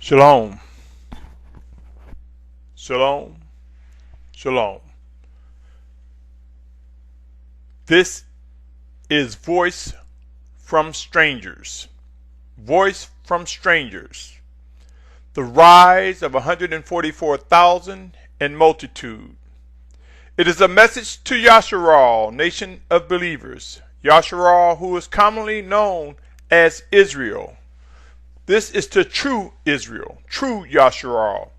Shalom. Shalom. Shalom. This is Voice from Strangers. Voice from Strangers. The rise of 144,000 and multitude. It is a message to Yashar'al, nation of believers. Yashar'al, who is commonly known as Israel. This is to true Israel, true Yashar'al.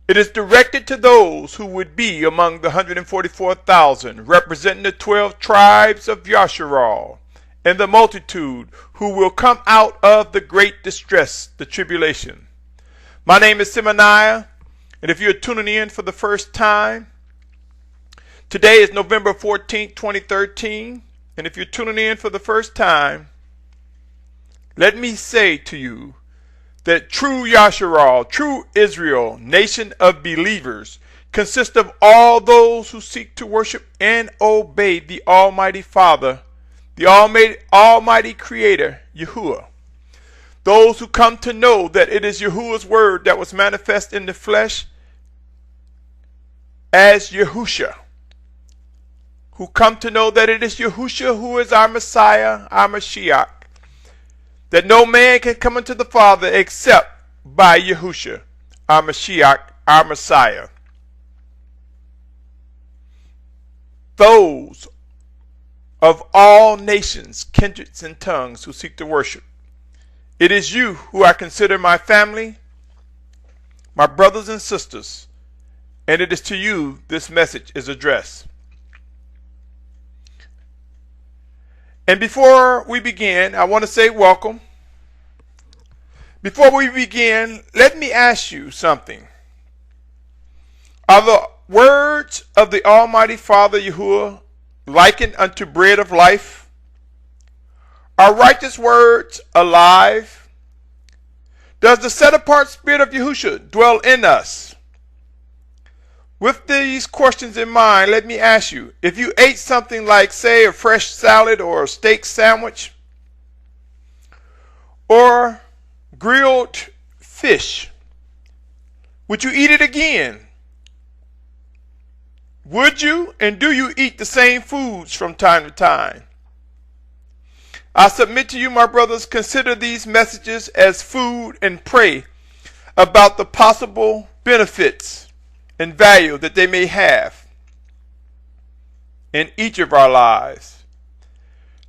It is directed to those who would be among the 144,000, representing the 12 tribes of Yashar'al, and the multitude who will come out of the great distress, the tribulation. My name is Symmanayah, and if you're tuning in for the first time, today is November 14th, 2013, and if you're tuning in for the first time, let me say to you that true Yashar'al, true Israel, nation of believers, consists of all those who seek to worship and obey the Almighty Father, the Almighty Creator, Yahuwah. Those who come to know that it is Yahuwah's word that was manifest in the flesh as Yahusha. Who come to know that it is Yahusha who is our Messiah, our Mashiach. That no man can come unto the Father except by Yahusha, our Mashiach, our Messiah. Those of all nations, kindreds, and tongues who seek to worship. It is you who I consider my family, my brothers and sisters, and it is to you this message is addressed. And before we begin, I want to say welcome. Before we begin, let me ask you something. Are the words of the Almighty Father Yahuwah likened unto bread of life? Are righteous words alive? Does the set-apart spirit of Yahusha dwell in us? With these questions in mind, let me ask you, if you ate something like, say, a fresh salad or a steak sandwich, or grilled fish, would you eat it again? Would you, and do you eat the same foods from time to time? I submit to you, my brothers, consider these messages as food and pray about the possible benefits and value that they may have in each of our lives.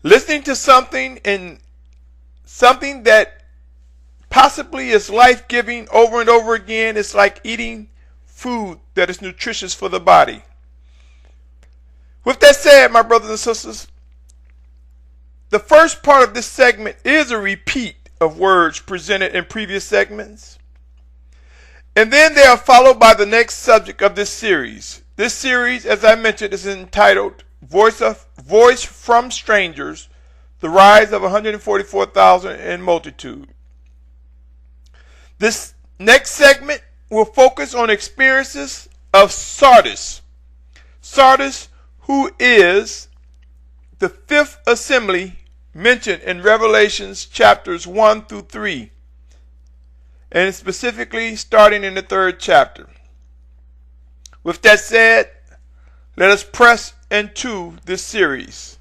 Listening to something that possibly is life-giving over and over again is like eating food that is nutritious for the body. With that said, my brothers and sisters, the first part of this segment is a repeat of words presented in previous segments. And then they are followed by the next subject of this series. This series, as I mentioned, is entitled Voice from Strangers, the Rise of 144,000 and Multitude. This next segment will focus on experiences of Sardis. Sardis, who is the fifth assembly mentioned in Revelations chapters 1 through 3. And specifically starting in the 3rd chapter. With that said, let us press into this series.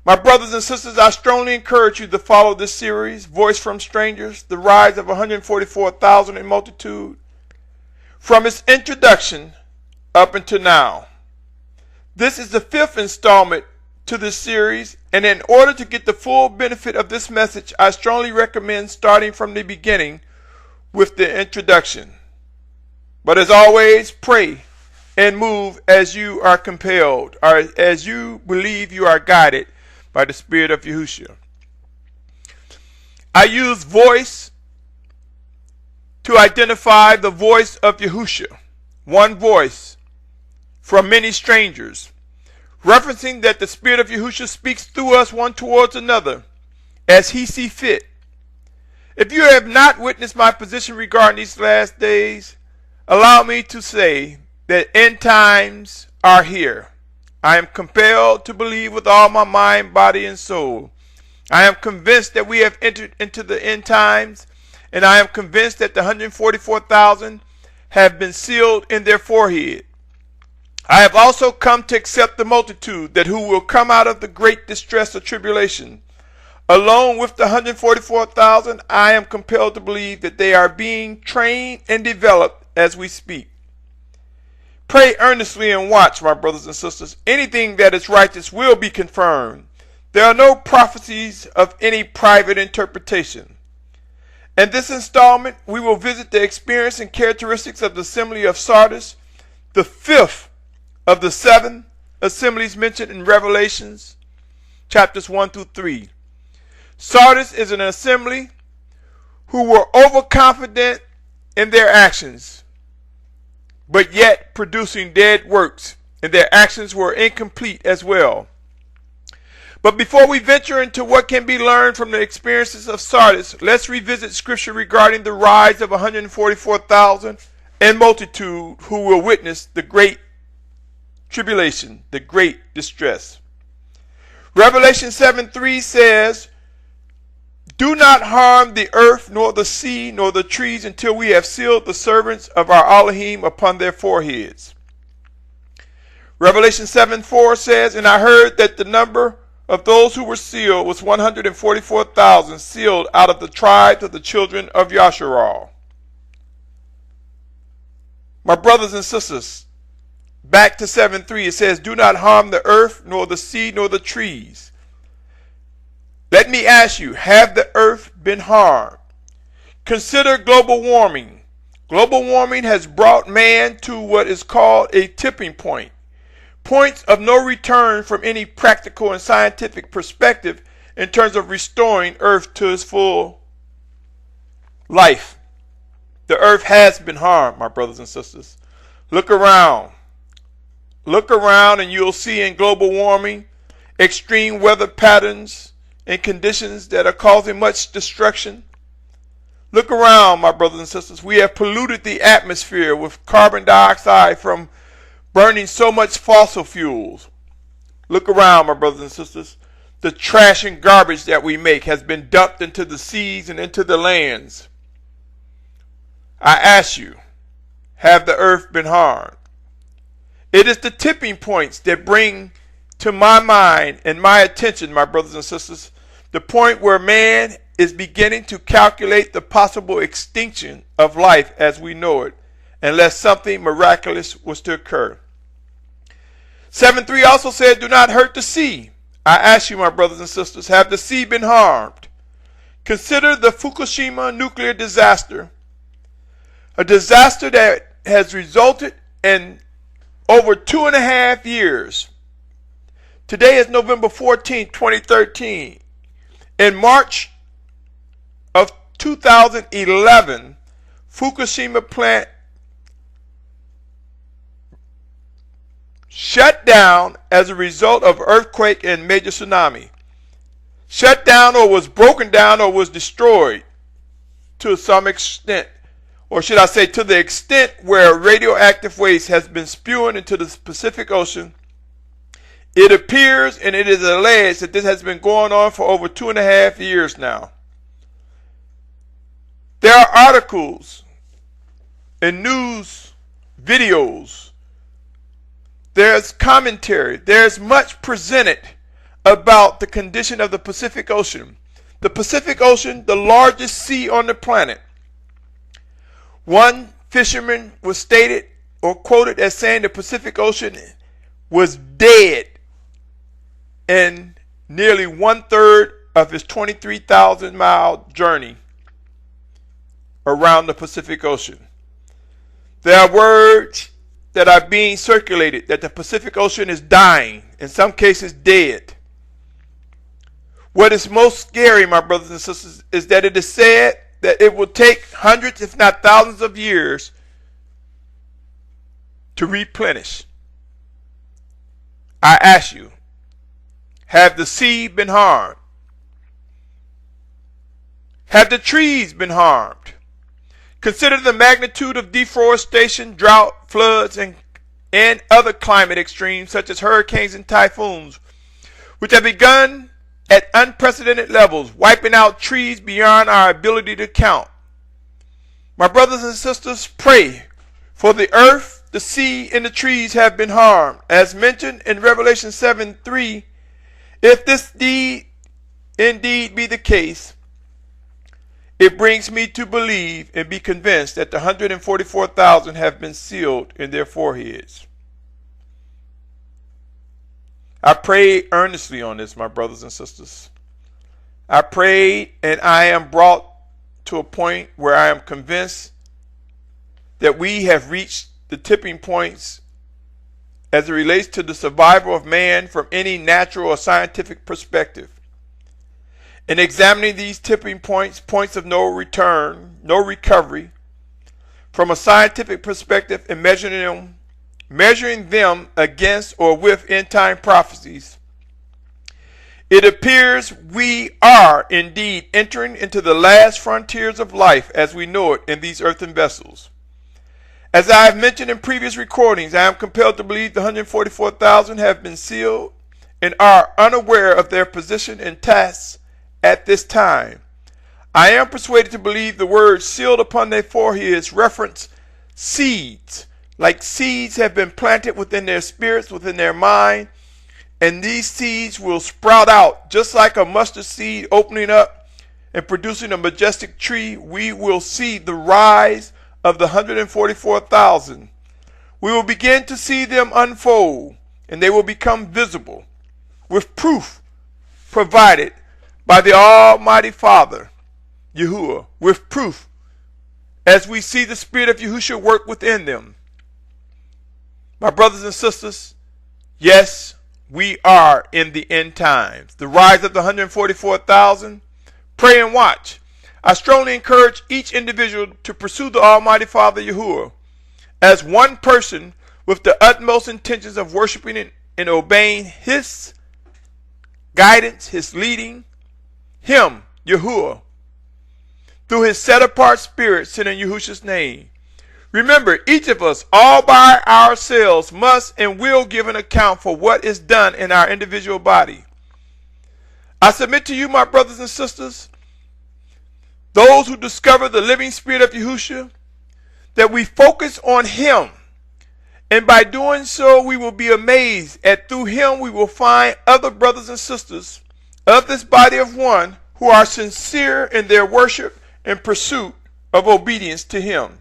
My brothers and sisters, I strongly encourage you to follow this series, Voice from Strangers, the Rise of 144,000 in Multitude, from its introduction up until now. This is the 5th installment to this series, and in order to get the full benefit of this message, I strongly recommend starting from the beginning with the introduction. But as always, pray and move as you are compelled, or as you believe you are guided by the Spirit of Yahusha. I use voice to identify the voice of Yahusha, one voice from many strangers, referencing that the Spirit of Yahusha speaks through us one towards another as he see fit. If you have not witnessed my position regarding these last days, allow me to say that end times are here. I am compelled to believe with all my mind, body, and soul I am convinced that we have entered into the end times, and I am convinced that the 144,000 have been sealed in their forehead. I have also come to accept the multitude that who will come out of the great distress of tribulation. Along with the 144,000, I am compelled to believe that they are being trained and developed as we speak. Pray earnestly and watch, my brothers and sisters. Anything that is righteous will be confirmed. There are no prophecies of any private interpretation. In this installment, we will visit the experience and characteristics of the assembly of Sardis, the fifth of the 7 assemblies mentioned in Revelations chapters 1 through 3. Sardis is an assembly who were overconfident in their actions, but yet producing dead works, and their actions were incomplete as well. But before we venture into what can be learned from the experiences of Sardis, let's revisit scripture regarding the rise of 144,000 and multitude who will witness the great tribulation, the great distress. Revelation 7:3 says, "Do not harm the earth, nor the sea, nor the trees, until we have sealed the servants of our Elohim upon their foreheads." Revelation 7:4 says, "And I heard that the number of those who were sealed was 144,000 sealed out of the tribes of the children of Yashar'al." My brothers and sisters, back to 7:3, it says, "Do not harm the earth, nor the sea, nor the trees." Let me ask you, have the earth been harmed? Consider global warming. Global warming has brought man to what is called a tipping point. Points of no return from any practical and scientific perspective in terms of restoring earth to its full life. The earth has been harmed, my brothers and sisters. Look around. Look around and you'll see in global warming extreme weather patterns and conditions that are causing much destruction. Look around, my brothers and sisters. We have polluted the atmosphere with carbon dioxide from burning so much fossil fuels. Look around, my brothers and sisters. The trash and garbage that we make has been dumped into the seas and into the lands. I ask you, have the earth been harmed? It is the tipping points that bring to my mind and my attention, my brothers and sisters, the point where man is beginning to calculate the possible extinction of life as we know it, unless something miraculous was to occur. 7:3 also said, "Do not hurt the sea." I ask you, my brothers and sisters, have the sea been harmed? Consider the Fukushima nuclear disaster, a disaster that has resulted in over 2.5 years. Today is November 14, 2013. In March of 2011, Fukushima plant shut down as a result of earthquake and major tsunami. Shut down, or was broken down, or was destroyed to some extent, or should I say to the extent where radioactive waste has been spewing into the Pacific Ocean. It appears and it is alleged that this has been going on for over 2.5 years now. There are articles and news videos. There's commentary. There's much presented about the condition of the Pacific Ocean. The Pacific Ocean, the largest sea on the planet. One fisherman was stated or quoted as saying the Pacific Ocean was dead in nearly 1/3 of his 23,000-mile journey around the Pacific Ocean. There are words that are being circulated that the Pacific Ocean is dying, in some cases dead. What is most scary, my brothers and sisters, is that it is said that it will take hundreds, if not thousands of years to replenish. I ask you, have the sea been harmed? Have the trees been harmed? Consider the magnitude of deforestation, drought, floods, and other climate extremes such as hurricanes and typhoons, which have begun at unprecedented levels, wiping out trees beyond our ability to count. My brothers and sisters, pray, for the earth, the sea, and the trees have been harmed. As mentioned in Revelation 7:3, if this indeed be the case, it brings me to believe and be convinced that the 144,000 have been sealed in their foreheads. I prayed earnestly on this, my brothers and sisters. I prayed, and I am brought to a point where I am convinced that we have reached the tipping points as it relates to the survival of man from any natural or scientific perspective. In examining these tipping points, points of no return, no recovery, from a scientific perspective and measuring them against or with end-time prophecies, it appears we are indeed entering into the last frontiers of life as we know it in these earthen vessels. As I have mentioned in previous recordings, I am compelled to believe the 144,000 have been sealed and are unaware of their position and tasks at this time. I am persuaded to believe the word sealed upon their foreheads reference seeds, like seeds have been planted within their spirits, within their mind, and these seeds will sprout out just like a mustard seed opening up and producing a majestic tree. We will see the rise of the 144,000. We will begin to see them unfold, and they will become visible with proof provided by the Almighty Father, Yahuwah, with proof as we see the Spirit of Yahusha work within them. My brothers and sisters, yes, we are in the end times. The rise of the 144,000. Pray and watch. I strongly encourage each individual to pursue the Almighty Father Yahuwah as one person with the utmost intentions of worshiping and obeying His guidance, His leading, Him, Yahuwah, through His set-apart Spirit sent in Yahusha's name. Remember, each of us, all by ourselves, must and will give an account for what is done in our individual body. I submit to you, my brothers and sisters, those who discover the living Spirit of Yahusha, that we focus on Him, and by doing so we will be amazed at through Him we will find other brothers and sisters of this body of one who are sincere in their worship and pursuit of obedience to Him.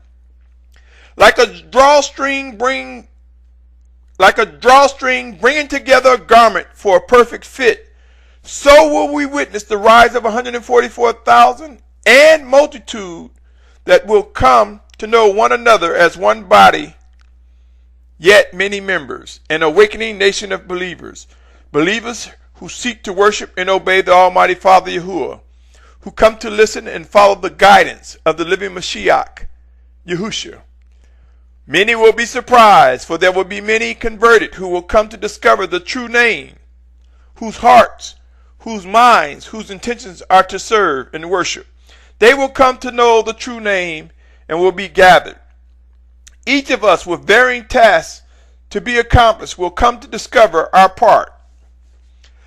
Like a drawstring bringing together a garment for a perfect fit, so will we witness the rise of 144,000 and multitude that will come to know one another as one body, yet many members, an awakening nation of believers, believers who seek to worship and obey the Almighty Father Yahuwah, who come to listen and follow the guidance of the living Mashiach, Yahusha. Many will be surprised, for there will be many converted who will come to discover the true name, whose hearts, whose minds, whose intentions are to serve and worship. They will come to know the true name and will be gathered. Each of us with varying tasks to be accomplished will come to discover our part.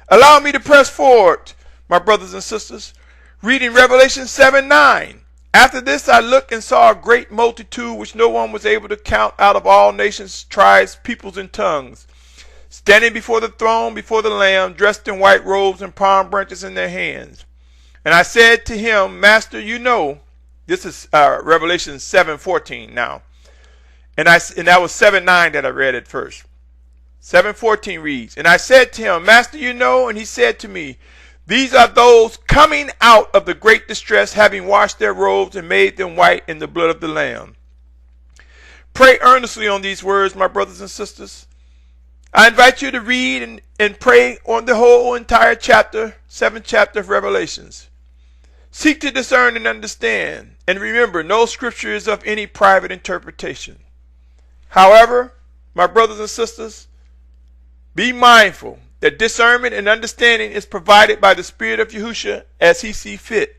Allow me to press forward, my brothers and sisters, reading Revelation 7:9. After this I looked and saw a great multitude which no one was able to count, out of all nations, tribes, peoples, and tongues, standing before the throne, before the Lamb, dressed in white robes and palm branches in their hands. And I said to him, Master, you know, this is Revelation 7:14 now. And that was 7:9 that I read at first. 7:14 reads, and I said to him, Master, you know, and he said to me, these are those coming out of the great distress, having washed their robes and made them white in the blood of the Lamb. Pray earnestly on these words, my brothers and sisters. I invite you to read and pray on the whole entire chapter, 7th chapter of Revelations. Seek to discern and understand, and remember, no scripture is of any private interpretation. However, my brothers and sisters, be mindful that discernment and understanding is provided by the Spirit of Yahusha as He sees fit.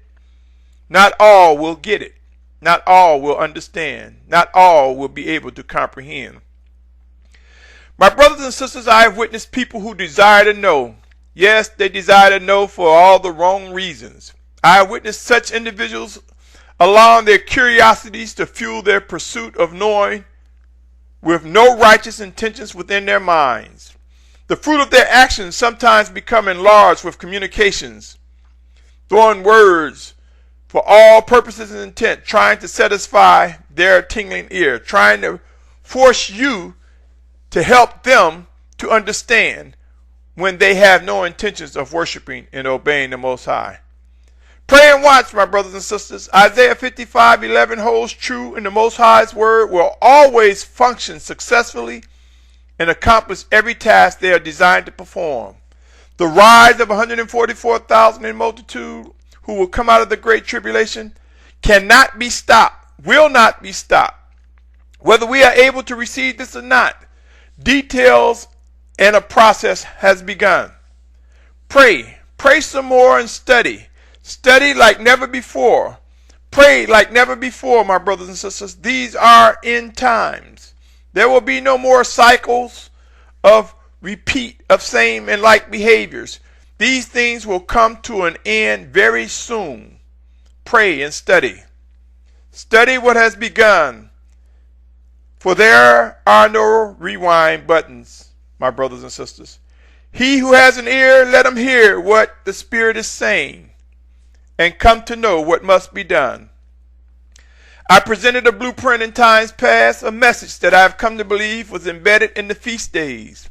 Not all will get it. Not all will understand. Not all will be able to comprehend. My brothers and sisters, I have witnessed people who desire to know, Yes, they desire to know for all the wrong reasons. I have witnessed such individuals allowing their curiosities to fuel their pursuit of knowing with no righteous intentions within their minds. The fruit of their actions sometimes become enlarged with communications, throwing words for all purposes and intent, trying to satisfy their tingling ear, trying to force you to help them to understand when they have no intentions of worshiping and obeying the Most High. Pray and watch, my brothers and sisters. Isaiah 55:11 holds true, and the Most High's word will always function successfully and accomplish every task they are designed to perform. The rise of 144,000 in multitude who will come out of the great tribulation cannot be stopped, will not be stopped. Whether we are able to receive this or not, details and a process has begun. Pray some more and study. Study like never before. Pray like never before, my brothers and sisters. These are end times. There will be no more cycles of repeat of same and like behaviors. These things will come to an end very soon. Pray and study. Study what has begun, for there are no rewind buttons, my brothers and sisters. He who has an ear, let him hear what the Spirit is saying and come to know what must be done. I presented a blueprint in times past, a message that I have come to believe was embedded in the feast days.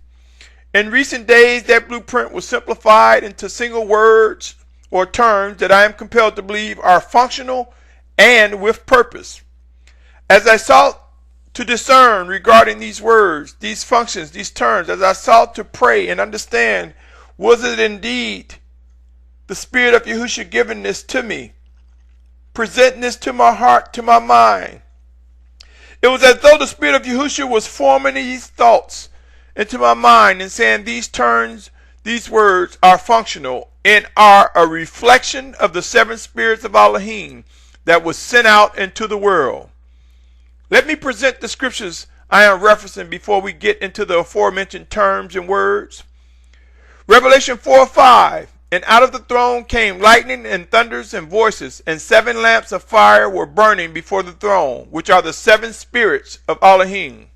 In recent days, that blueprint was simplified into single words or terms that I am compelled to believe are functional and with purpose. As I sought to discern regarding these words, these functions, these terms, as I sought to pray and understand, was it indeed the Spirit of Yahusha giving this to me, presenting this to my heart, to my mind? It was as though the Spirit of Yahusha was forming these thoughts into my mind and saying these terms, these words are functional and are a reflection of the seven spirits of Elohim that was sent out into the world. Let me present the scriptures I am referencing before we get into the aforementioned terms and words. Revelation 4:5, and out of the throne came lightning and thunders and voices, and 7 lamps of fire were burning before the throne, which are the 7 spirits of Elohim.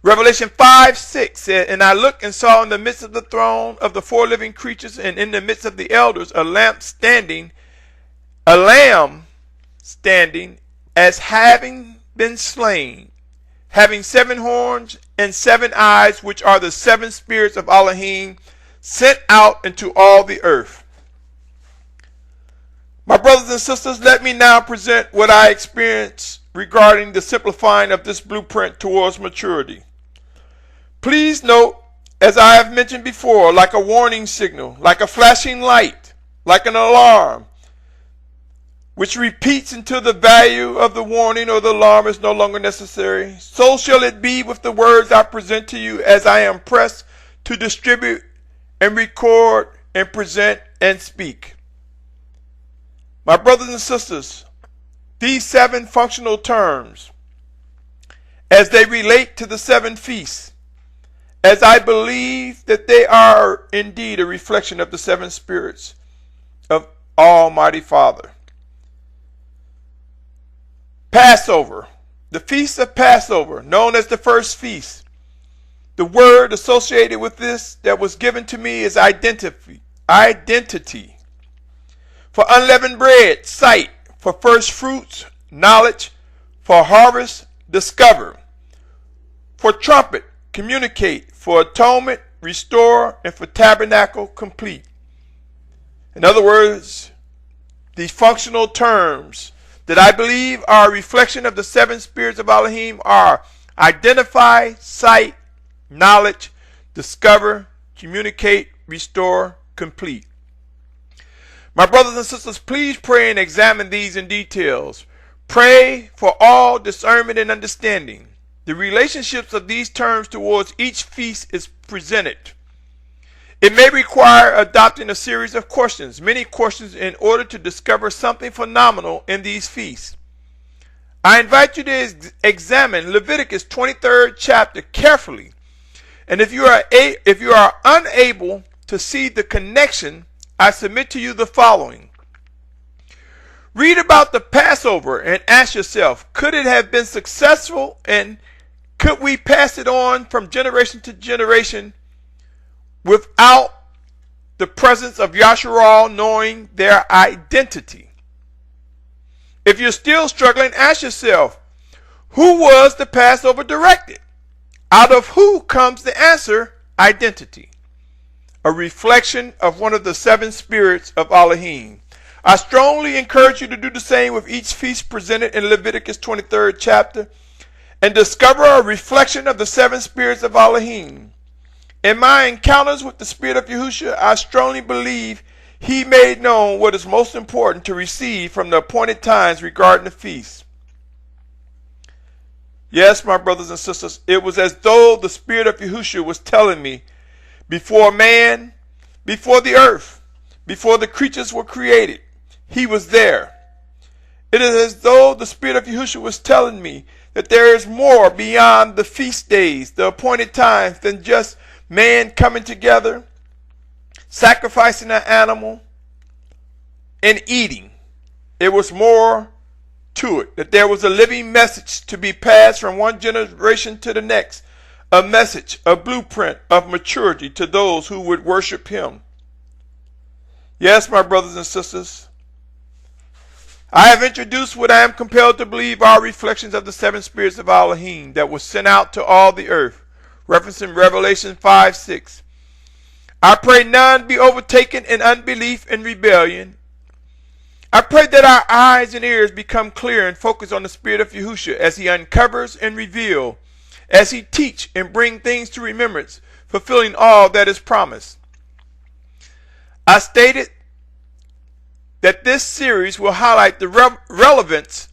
Revelation 5:6 said, and I looked and saw in the midst of the throne of the 4 living creatures and in the midst of the elders a lamb standing as having been slain, having 7 horns and 7 eyes, which are the 7 spirits of Elohim sent out into all the earth. My brothers and sisters, let me now present what I experienced regarding the simplifying of this blueprint towards maturity. Please note, as I have mentioned before, like a warning signal, like a flashing light, like an alarm, which repeats until the value of the warning or the alarm is no longer necessary, so shall it be with the words I present to you as I am pressed to distribute and record and present and speak. My brothers and sisters, these 7 functional terms, as they relate to the 7 feasts, as I believe that they are indeed a reflection of the 7 spirits of Almighty Father. Passover, the feast of Passover, known as the first feast. The word associated with this that was given to me is identity. For unleavened bread, sight. For first fruits, knowledge. For harvest, discover. For trumpet, communicate. For atonement, restore. And for tabernacle, complete. In other words, these functional terms that I believe are a reflection of the 7 spirits of Elohim are identify, sight, knowledge, discover, communicate, restore, complete. My brothers and sisters, please pray and examine these in details. Pray for all discernment and understanding. The relationships of these terms towards each feast is presented. It may require adopting a series of questions, many questions, in order to discover something phenomenal in these feasts. I invite you to examine Leviticus 23rd chapter carefully And if you are unable to see the connection, I submit to you the following. Read about the Passover and ask yourself, could it have been successful, and could we pass it on from generation to generation without the presence of Yashar'al knowing their identity? If you're still struggling, ask yourself, who was the Passover directed? Out of who comes the answer, identity, a reflection of one of the seven spirits of Elohim. I strongly encourage you to do the same with each feast presented in Leviticus 23rd chapter and discover a reflection of the seven spirits of Elohim. In my encounters with the Spirit of Yahusha, I strongly believe he made known what is most important to receive from the appointed times regarding the feast. Yes, my brothers and sisters, it was as though the Spirit of Yahusha was telling me, before man, before the earth, before the creatures were created, he was there. It is as though the Spirit of Yahusha was telling me that there is more beyond the feast days, the appointed times, than just man coming together, sacrificing an animal, and eating. It was more to it, that there was a living message to be passed from one generation to the next, a message, a blueprint of maturity to those who would worship him. Yes, my brothers and sisters, I have introduced what I am compelled to believe are reflections of the seven spirits of Elohim that were sent out to all the earth, referencing Revelation 5:6. I pray none be overtaken in unbelief and rebellion. I pray that our eyes and ears become clear and focus on the Spirit of Yahusha as he uncovers and reveals, as he teach and bring things to remembrance, fulfilling all that is promised. I stated that this series will highlight the relevance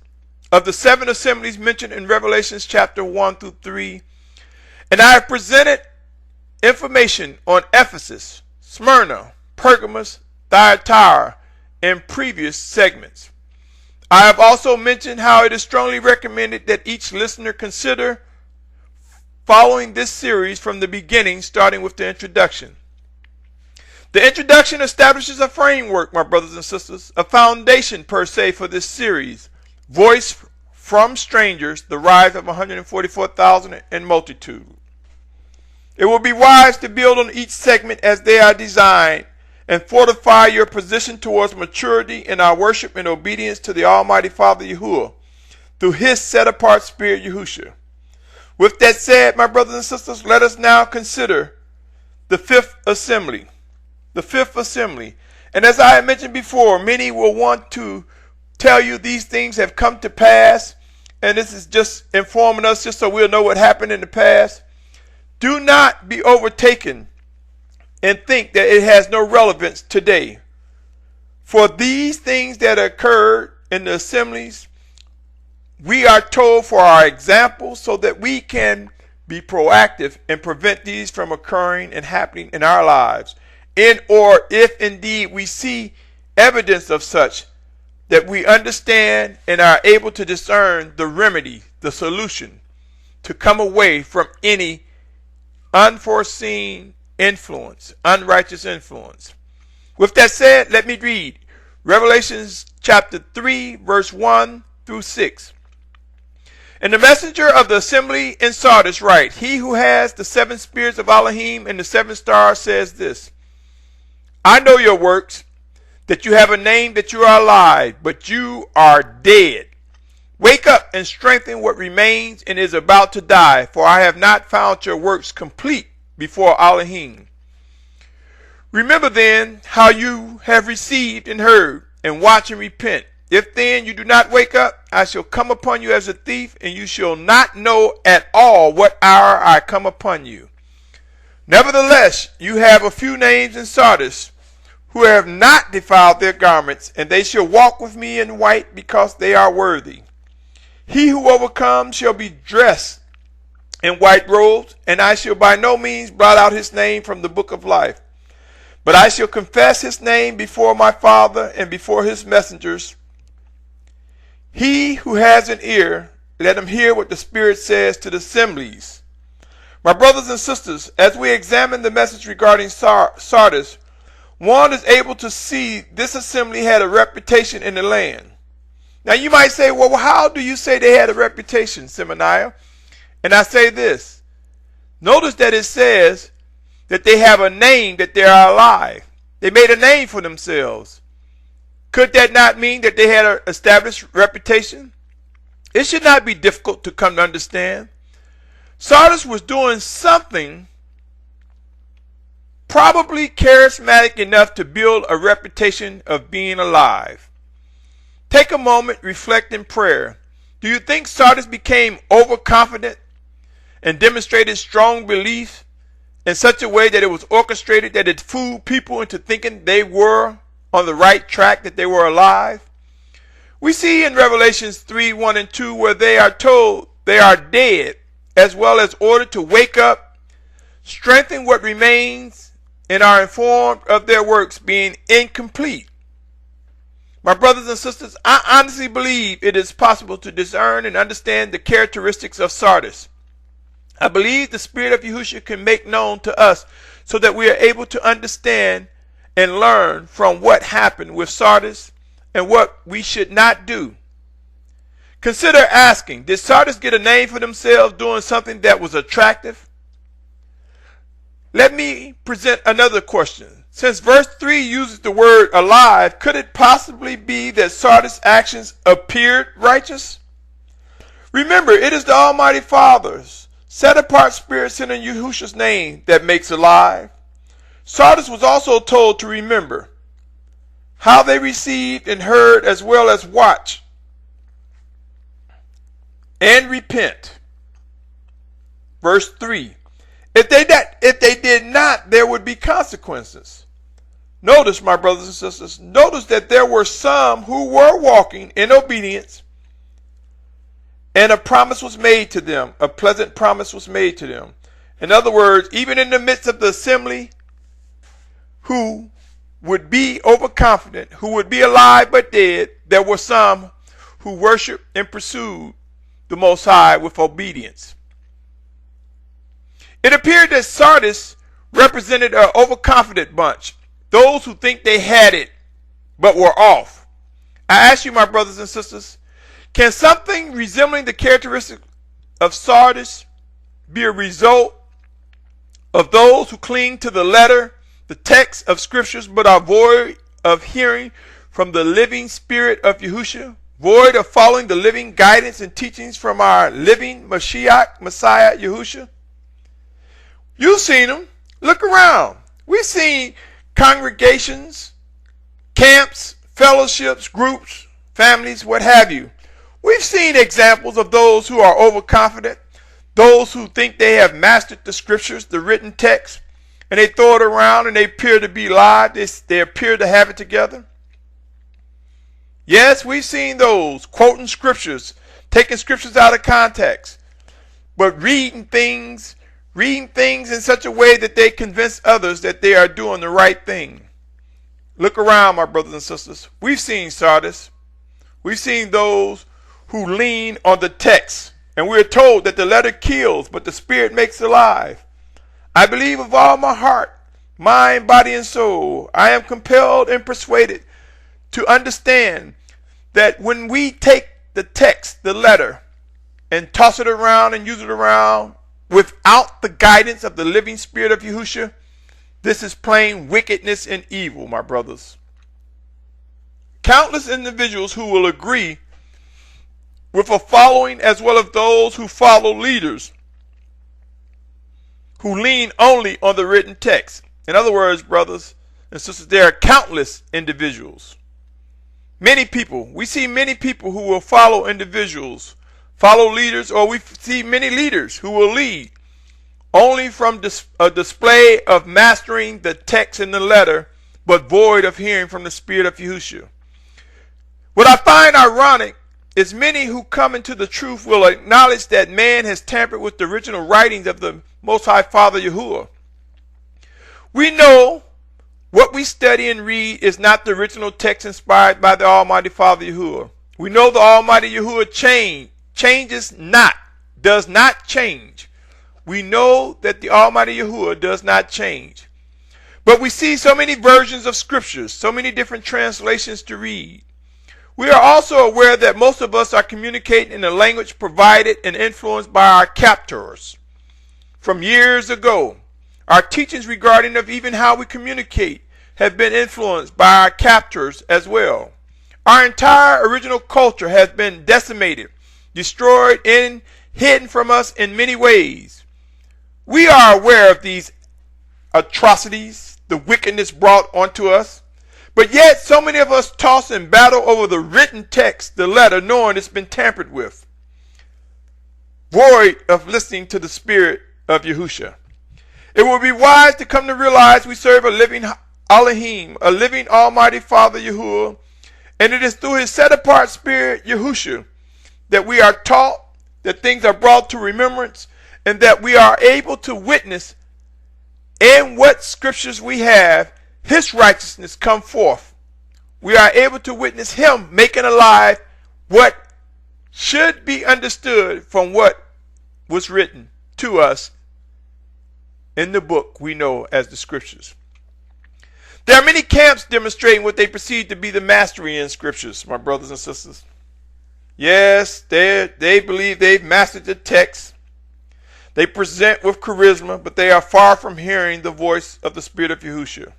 of the seven assemblies mentioned in Revelations chapter 1 through 3, and I have presented information on Ephesus, Smyrna, Pergamos, Thyatira in previous segments. I have also mentioned how it is strongly recommended that each listener consider following this series from the beginning, starting with the introduction. The introduction establishes a framework, my brothers and sisters, a foundation per se for this series. Voice from strangers, the rise of 144,000 and multitude. It will be wise to build on each segment as they are designed and fortify your position towards maturity in our worship and obedience to the Almighty Father Yahuwah through his set-apart Spirit Yahusha. With that said, my brothers and sisters, let us now consider the fifth assembly. The fifth assembly. And as I had mentioned before, many will want to tell you these things have come to pass, and this is just informing us just so we'll know what happened in the past. Do not be overtaken and think that it has no relevance today. For these things that occurred in the assemblies, we are told for our example so that we can be proactive and prevent these from occurring and happening in our lives. Or if indeed we see evidence of such, that we understand and are able to discern the remedy, the solution, to come away from any unforeseen influence, unrighteous influence. With that said, let me read Revelations chapter 3, verse 1 through 6. And the messenger of the assembly in Sardis write, he who has the seven spirits of Elohim and the seven stars says this, I know your works, that you have a name, that you are alive, but you are dead. Wake up and strengthen what remains and is about to die, for I have not found your works complete before Elohim. Remember then how you have received and heard, and watch and repent. If then you do not wake up, I shall come upon you as a thief, and you shall not know at all what hour I come upon you. Nevertheless, you have a few names in Sardis who have not defiled their garments, and they shall walk with me in white because they are worthy. He who overcomes shall be dressed in white robes, and I shall by no means blot out his name from the book of life. But I shall confess his name before my Father and before his messengers. He who has an ear, let him hear what the Spirit says to the assemblies. My brothers and sisters, as we examine the message regarding Sardis, one is able to see this assembly had a reputation in the land. Now you might say, well, how do you say they had a reputation, Symmanayah? And I say this. Notice that it says that they have a name, that they are alive. They made a name for themselves. Could that not mean that they had an established reputation? It should not be difficult to come to understand. Sardis was doing something probably charismatic enough to build a reputation of being alive. Take a moment, reflect in prayer. Do you think Sardis became overconfident and demonstrated strong belief in such a way that it was orchestrated, that it fooled people into thinking they were on the right track, that they were alive? We see in Revelations 3, 1 and 2 where they are told they are dead, as well as ordered to wake up, strengthen what remains, and are informed of their works being incomplete. My brothers and sisters, I honestly believe it is possible to discern and understand the characteristics of Sardis. I believe the Spirit of Yahusha can make known to us so that we are able to understand and learn from what happened with Sardis and what we should not do. Consider asking, did Sardis get a name for themselves doing something that was attractive? Let me present another question. Since verse 3 uses the word alive, could it possibly be that Sardis' actions appeared righteous? Remember, it is the Almighty Father's set-apart Spirit sent in Yahusha's name that makes alive. Sardis was also told to remember how they received and heard, as well as watch and repent. Verse 3. If they did not, there would be consequences. Notice, my brothers and sisters, notice that there were some who were walking in obedience, and a promise was made to them. A pleasant promise was made to them. In other words, even in the midst of the assembly, who would be overconfident, who would be alive but dead, there were some who worshiped and pursued the Most High with obedience. It appeared that Sardis represented an overconfident bunch, those who think they had it but were off. I ask you, my brothers and sisters, can something resembling the characteristic of Sardis be a result of those who cling to the letter, the text of scriptures, but are void of hearing from the living Spirit of Yahusha, void of following the living guidance and teachings from our living Mashiach, Messiah, Yahusha? You've seen them. Look around. We've seen congregations, camps, fellowships, groups, families, what have you. We've seen examples of those who are overconfident, those who think they have mastered the scriptures, the written text, and they throw it around and they appear to be live. They appear to have it together. Yes, we've seen those quoting scriptures, taking scriptures out of context, but reading things in such a way that they convince others that they are doing the right thing. Look around, my brothers and sisters. We've seen Sardis. We've seen those who lean on the text, and we're told that the letter kills, but the Spirit makes alive. I believe with all my heart, mind, body, and soul, I am compelled and persuaded to understand that when we take the text, the letter, and toss it around and use it around without the guidance of the living Spirit of Yahusha, this is plain wickedness and evil, my brothers. Countless individuals who will agree with a following, as well as those who follow leaders who lean only on the written text. In other words, brothers and sisters, there are countless individuals. Many people. We see many people who will follow individuals, follow leaders, or we see many leaders who will lead only from a display of mastering the text and the letter, but void of hearing from the Spirit of Yahusha. What I find ironic is many who come into the truth will acknowledge that man has tampered with the original writings of the Most High Father Yahuwah. We know what we study and read is not the original text inspired by the Almighty Father Yahuwah. We know the Almighty Yahuwah changes not, does not change. we know that the Almighty Yahuwah does not change. But we see so many versions of scriptures, so many different translations to read. We are also aware that most of us are communicating in a language provided and influenced by our captors. From years ago, our teachings regarding of even how we communicate have been influenced by our captors as well. Our entire original culture has been decimated, destroyed, and hidden from us in many ways. We are aware of these atrocities, the wickedness brought onto us, but yet so many of us toss and battle over the written text, the letter, knowing it's been tampered with, void of listening to the Spirit of Yahusha. It will be wise to come to realize we serve a living Elohim, a living Almighty Father Yahuwah, and it is through his set-apart Spirit, Yahusha, that we are taught, that things are brought to remembrance, and that we are able to witness in what scriptures we have, his righteousness come forth. We are able to witness him making alive what should be understood from what was written to us in the book we know as the scriptures. There are many camps demonstrating what they perceive to be the mastery in scriptures, my brothers and sisters. Yes, they believe they've mastered the text. They present with charisma, but they are far from hearing the voice of the Spirit of Yahusha.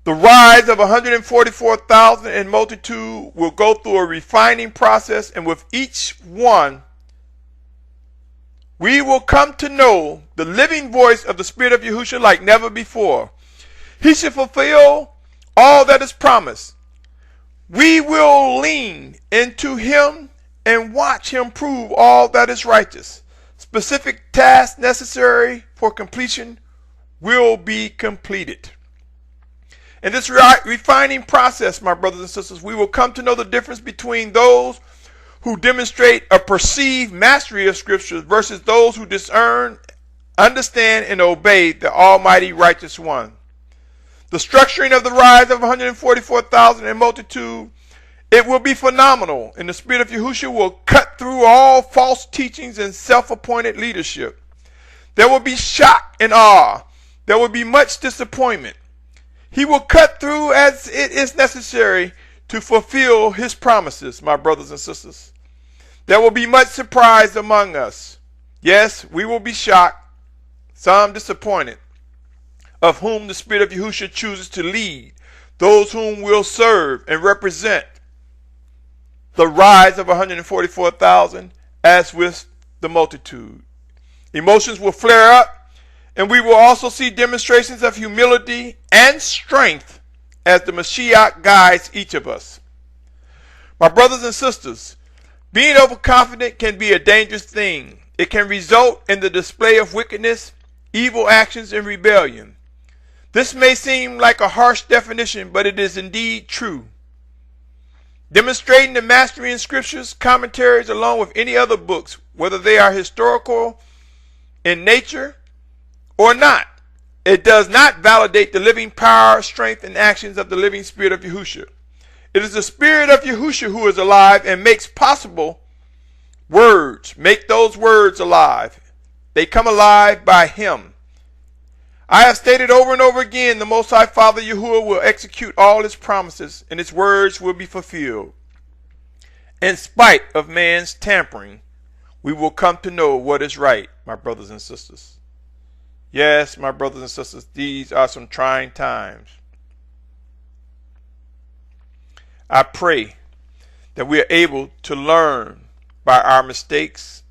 The rise of 144,000 in multitude will go through a refining process, and with each one, we will come to know the living voice of the Spirit of Yahusha like never before. He shall fulfill all that is promised. We will lean into him and watch him prove all that is righteous. Specific tasks necessary for completion will be completed. In this refining process, my brothers and sisters, we will come to know the difference between those who demonstrate a perceived mastery of scriptures versus those who discern, understand, and obey the Almighty Righteous One. The structuring of the rise of 144,000 in multitude, it will be phenomenal, and the Spirit of Yahushua will cut through all false teachings and self-appointed leadership. There will be shock and awe. There will be much disappointment. He will cut through as it is necessary to fulfill his promises, my brothers and sisters. There will be much surprise among us. Yes, we will be shocked, some disappointed, of whom the Spirit of Yahushua chooses to lead, those whom will serve and represent the rise of 144,000 as with the multitude. Emotions will flare up, and we will also see demonstrations of humility and strength as the Mashiach guides each of us. My brothers and sisters, being overconfident can be a dangerous thing. It can result in the display of wickedness, evil actions, and rebellion. This may seem like a harsh definition, but it is indeed true. Demonstrating the mastery in scriptures, commentaries, along with any other books, whether they are historical in nature or not, it does not validate the living power, strength, and actions of the living Spirit of Yahushua. It is the Spirit of Yahushua who is alive and makes possible words. Make those words alive. They come alive by him. I have stated over and over again, the Most High Father Yahuwah will execute all his promises, and his words will be fulfilled. In spite of man's tampering, we will come to know what is right, my brothers and sisters. Yes, my brothers and sisters, these are some trying times. I pray that we are able to learn by our mistakes,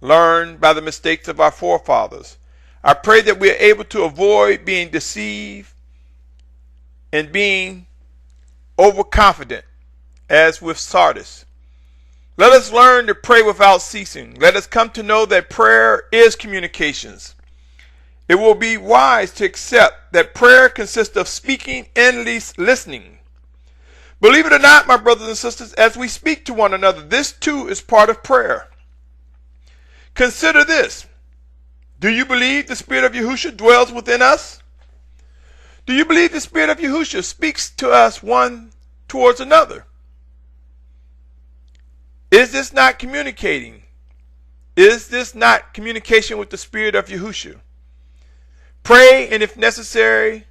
learn by the mistakes of our forefathers. I pray that we are able to avoid being deceived and being overconfident as with Sardis. Let us learn to pray without ceasing. Let us come to know that prayer is communications. It will be wise to accept that prayer consists of speaking and listening. Believe it or not, my brothers and sisters, as we speak to one another, this too is part of prayer. Consider this. Do you believe the Spirit of Yahushua dwells within us? Do you believe the Spirit of Yahushua speaks to us one towards another? Is this not communicating? Is this not communication with the Spirit of Yahusha? Pray, and if necessary,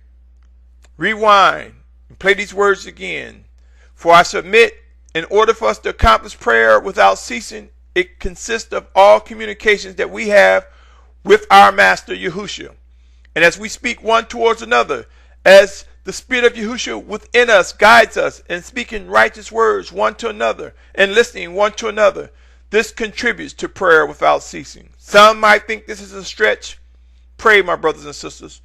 rewind and play these words again. For I submit, in order for us to accomplish prayer without ceasing, it consists of all communications that we have with our Master Yahusha. And as we speak one towards another, as the Spirit of Yahusha within us guides us in speaking righteous words one to another and listening one to another, this contributes to prayer without ceasing. Some might think this is a stretch. Pray, my brothers and sisters,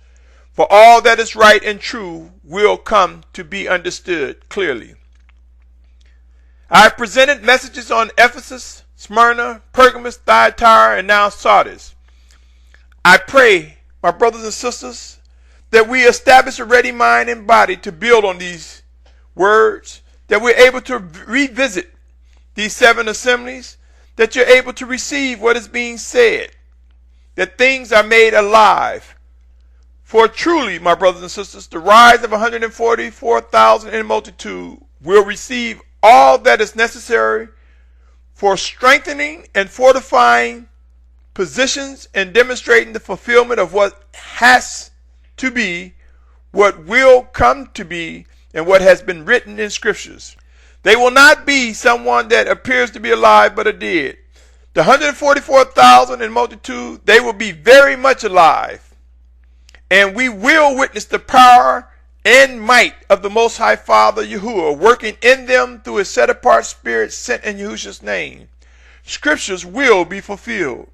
for all that is right and true will come to be understood clearly. I have presented messages on Ephesus, Smyrna, Pergamos, Thyatira, and now Sardis. I pray, my brothers and sisters, that we establish a ready mind and body to build on these words, that we're able to revisit these 7 assemblies, that you're able to receive what is being said, that things are made alive. For truly, my brothers and sisters, the rise of 144,000 in multitude will receive all that is necessary for strengthening and fortifying positions and demonstrating the fulfillment of what has to be, what will come to be, and what has been written in scriptures. They will not be someone that appears to be alive but are dead. The 144,000 in multitude, they will be very much alive. And we will witness the power and might of the Most High Father Yahuwah working in them through his set apart spirit sent in Yahusha's name. Scriptures will be fulfilled.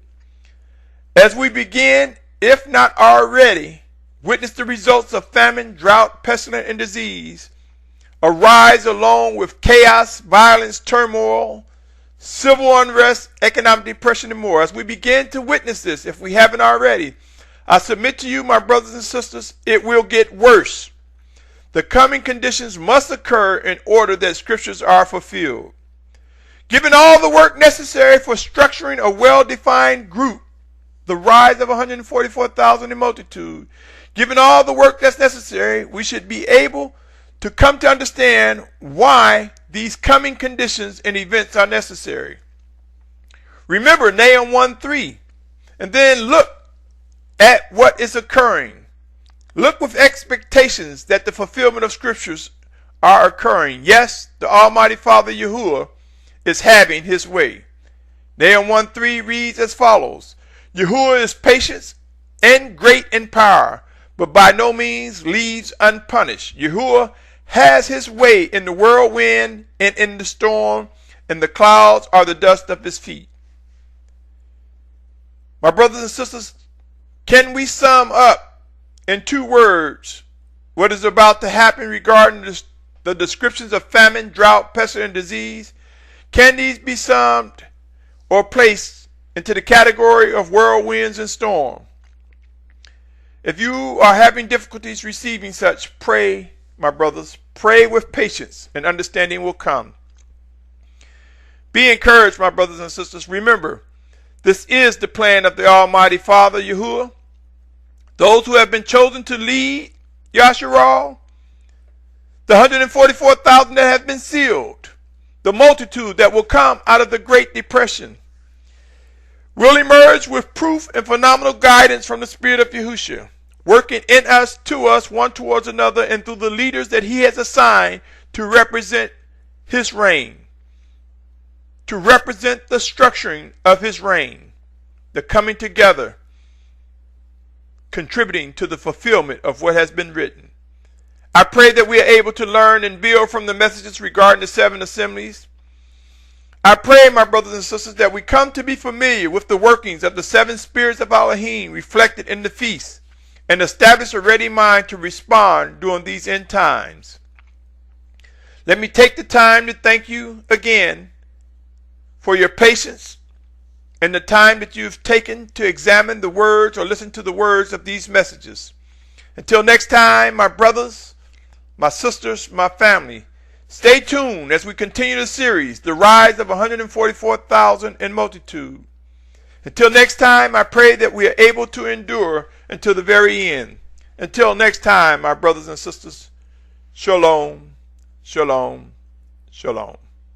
As we begin, if not already, witness the results of famine, drought, pestilence, and disease arise along with chaos, violence, turmoil, civil unrest, economic depression, and more. As we begin to witness this, if we haven't already, I submit to you, my brothers and sisters, it will get worse. The coming conditions must occur in order that scriptures are fulfilled. Given all the work necessary for structuring a well-defined group, the rise of 144,000 in multitude, given all the work that's necessary, we should be able to come to understand why these coming conditions and events are necessary. Remember Nahum 1:3, and then look at what is occurring. Look with expectations that the fulfillment of scriptures are occurring. Yes, the Almighty Father Yahuwah is having his way. Nahum 1:3 reads as follows: Yahuwah is patient and great in power, but by no means leaves unpunished. Yahuwah has his way in the whirlwind and in the storm, and the clouds are the dust of his feet. My brothers and sisters, can we sum up in 2 words what is about to happen regarding the descriptions of famine, drought, pestilence, and disease? Can these be summed or placed into the category of whirlwinds and storm? If you are having difficulties receiving such, pray, my brothers, pray with patience, and understanding will come. Be encouraged, my brothers and sisters. Remember, this is the plan of the Almighty Father Yahuwah. Those who have been chosen to lead Yashar'al, the 144,000 that have been sealed, the multitude that will come out of the Great Depression, will emerge with proof and phenomenal guidance from the Spirit of Yahusha, working in us, to us, one towards another, and through the leaders that he has assigned to represent his reign, to represent the structuring of his reign, the coming together, contributing to the fulfillment of what has been written. I pray that we are able to learn and build from the messages regarding the 7 assemblies. I pray, my brothers and sisters, that we come to be familiar with the workings of the 7 spirits of Elohim reflected in the feast, and establish a ready mind to respond during these end times. Let me take the time to thank you again for your patience and the time that you've taken to examine the words or listen to the words of these messages. Until next time, my brothers, my sisters, my family, stay tuned as we continue the series, The Rise of 144,000 in Multitude. Until next time, I pray that we are able to endure until the very end. Until next time, my brothers and sisters, Shalom, Shalom, Shalom.